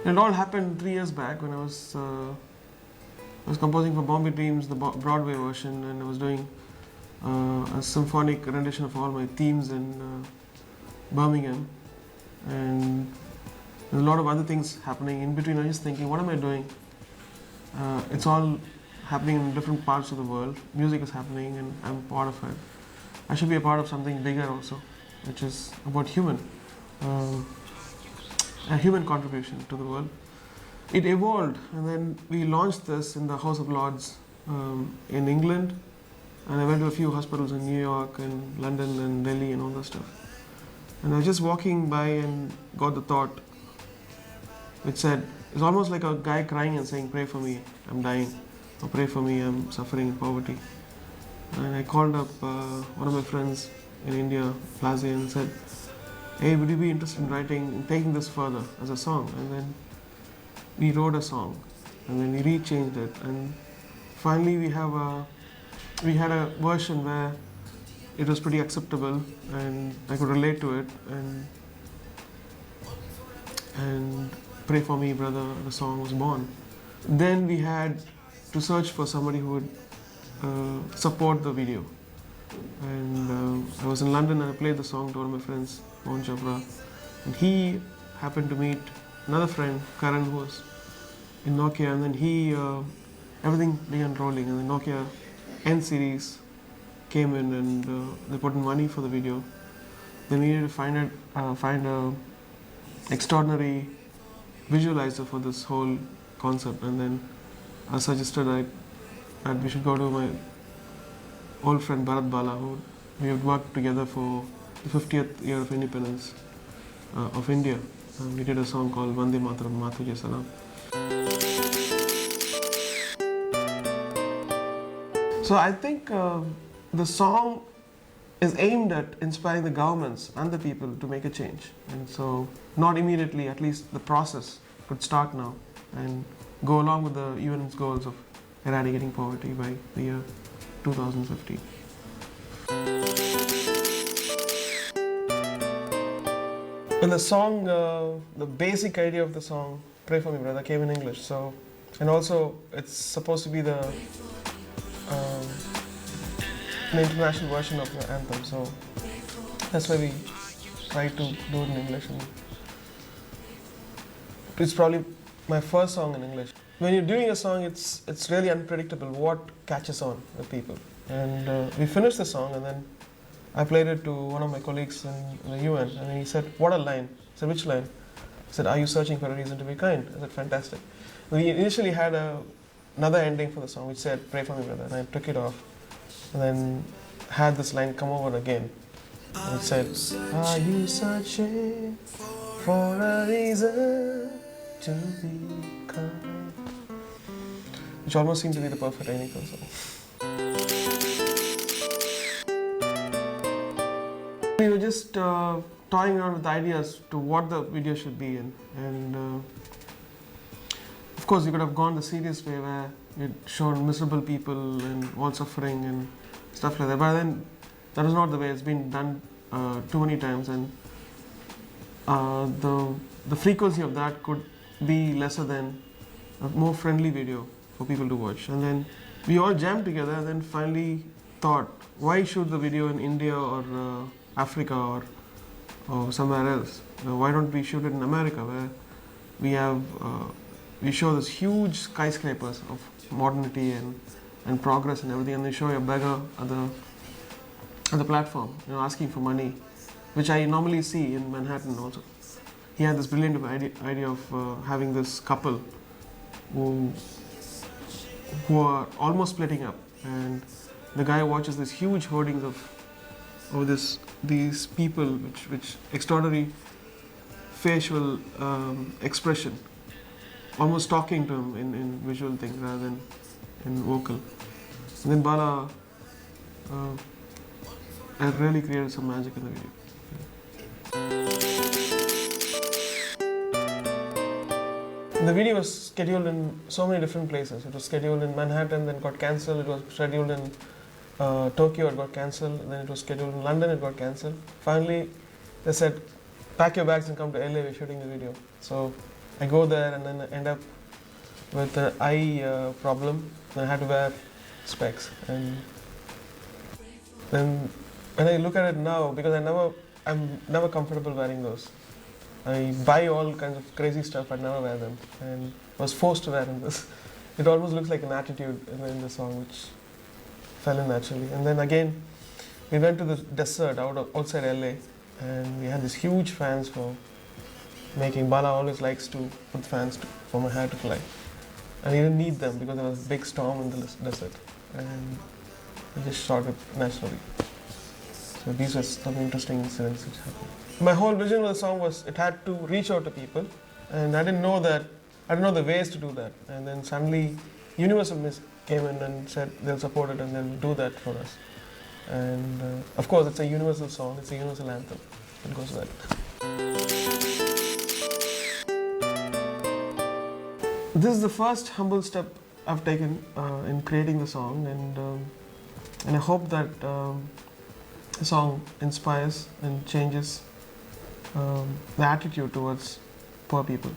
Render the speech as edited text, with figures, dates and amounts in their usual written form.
It all happened 3 years back when I was composing for Bombay Dreams, the Broadway version, and I was doing a symphonic rendition of all my themes in Birmingham, and there's a lot of other things happening in between. I was just thinking, what am I doing? It's all happening in different parts of the world. Music is happening, and I'm part of it. I should be a part of something bigger also, which is about a human contribution to the world. It evolved, and then we launched this in the House of Lords in England, and I went to a few hospitals in New York and London and Delhi and all that stuff. And I was just walking by and got the thought, which said, it's almost like a guy crying and saying, pray for me, I'm dying, or pray for me, I'm suffering in poverty. And I called up one of my friends in India, Plaza, and said, hey, would you be interested in writing and taking this further as a song? And then we wrote a song, and then we rechanged it, and finally we had a version where it was pretty acceptable and I could relate to it, and Pray For Me Brother, the song was born. Then we had to search for somebody who would support the video, and I was in London and I played the song to one of my friends, Mohan Chopra, and he happened to meet another friend, Karan, who was in Nokia, and then everything began rolling, and the Nokia N series came in, and they put in money for the video. Then we needed to find a extraordinary visualizer for this whole concept, and then I suggested that we should go to my old friend Bharat Bala, who we had worked together for the 50th year of independence of India. We did a song called Vande Mataram, Matuje Salam. So I think the song is aimed at inspiring the governments and the people to make a change. And so not immediately, at least the process could start now and go along with the UN's goals of eradicating poverty by the year 2050. And the song, the basic idea of the song, Pray For Me Brother, came in English. So, and also it's supposed to be an international version of the anthem. So that's why we tried to do it in English. And it's probably my first song in English. When you're doing a song, it's really unpredictable what catches on with people. And we finished the song, and then I played it to one of my colleagues in the UN, and he said, what a line. I said, which line? He said, are you searching for a reason to be kind? I said, fantastic. We initially had another ending for the song, which said, pray for me, brother, and I took it off, and then had this line come over again. And it said, are you searching for a reason to be kind? Which almost seemed to be the perfect ending for the song. We were just toying around with ideas to what the video should be in, and of course we could have gone the serious way where we'd shown miserable people and all suffering and stuff like that, but then that is not the way. It's been done too many times, and the frequency of that could be lesser than a more friendly video for people to watch. And then we all jammed together and then finally thought, why shoot the video in India or Africa or somewhere else? Why don't we shoot it in America, where we show this huge skyscrapers of modernity and progress and everything, and they show a beggar at the platform, asking for money, which I normally see in Manhattan also. He had this brilliant idea of having this couple who are almost splitting up, and the guy watches these huge hoardings of these people, which extraordinary facial expression, almost talking to him in visual things rather than in vocal. And then Bala had really created some magic in the video. The video was scheduled in so many different places. It was scheduled in Manhattan, then got cancelled. It was scheduled in Tokyo, it got cancelled. Then it was scheduled in London, it got cancelled. Finally, they said, pack your bags and come to LA, we're shooting the video. So I go there and then I end up with an eye problem. And I had to wear specs. And then when I look at it now, because I'm never comfortable wearing those. I buy all kinds of crazy stuff, I never wear them, and was forced to wear this. It almost looks like an attitude in the song, which fell in naturally. And then again, we went to the desert outside LA, and we had these huge fans for making. Bala always likes to put fans for my hair to fly, and he didn't need them because there was a big storm in the desert, and I just shot it naturally. So these were some interesting incidents which happened. My whole vision of the song was it had to reach out to people, and I didn't know the ways to do that. And then suddenly Universal came in and said they'll support it and they'll do that for us. And of course it's a Universal song, it's a Universal anthem. It goes well. This is the first humble step I've taken in creating the song, and I hope that the song inspires and changes the attitude towards poor people.